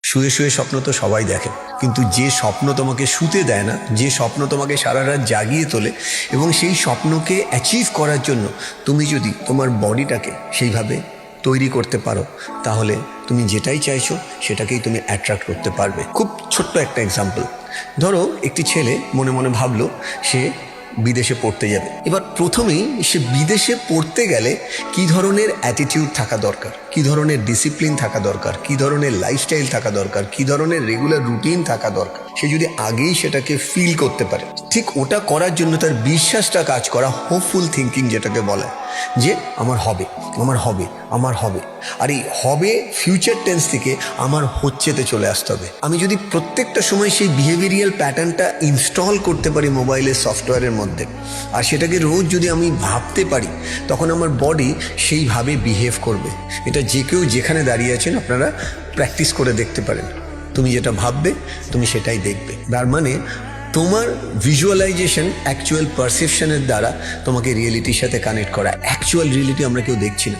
শুয়ে শুয়ে স্বপ্ন তো সবাই দেখে, কিন্তু যে স্বপ্ন তোমাকে শুতে দেয় না, যে স্বপ্ন তোমাকে সারা রাত জাগিয়ে তোলে, এবং সেই স্বপ্নকে অ্যাচিভ করার জন্য তুমি যদি তোমার বডিটাকে সেইভাবে তৈরি করতে পারো, তাহলে তুমি যেটাই চাইছো সেটাকেই তুমি অ্যাট্রাক্ট করতে পারবে। খুব ছোট্ট একটা এক্সাম্পল, ধরো একটি ছেলে মনে মনে ভাবলো সে বিদেশে পড়তে যাবে। এবার প্রথমেই সে বিদেশে পড়তে গেলে কী ধরনের অ্যাটিটিউড থাকা দরকার, কী ধরনের ডিসিপ্লিন থাকা দরকার, কী ধরনের লাইফস্টাইল থাকা দরকার, কী ধরনের রেগুলার রুটিন থাকা দরকার, সে যদি আগেই সেটাকে ফিল করতে পারে, ঠিক ওটা করার জন্য তার বিশ্বাসটা কাজ করা, হোপফুল থিঙ্কিং যেটাকে বলে, যে আমার হবে, আমার হবে, আমার হবে। আর এই হবে ফিউচার টেন্স থেকে আমার হচ্ছেতে চলে আসতে হবে। আমি যদি প্রত্যেকটা সময় সেই বিহেভিয়ারাল প্যাটার্নটা ইনস্টল করতে পারি মোবাইলের সফটওয়্যারের মধ্যে, আর সেটাকে রোজ যদি আমি ভাবতে পারি, তখন আমার বডি সেইভাবে বিহেভ করবে। এটা যে কেউ যেখানে দাঁড়িয়ে আছেন আপনারা প্র্যাকটিস করে দেখতে পারেন। তুমি যেটা ভাববে তুমি সেটাই দেখবে। তার মানে তোমার ভিজুয়ালাইজেশন অ্যাকচুয়াল পারসেপশনের দ্বারা তোমাকে রিয়েলিটির সাথে কানেক্ট করা। অ্যাকচুয়াল রিয়েলিটি আমরা কেউ দেখছি না।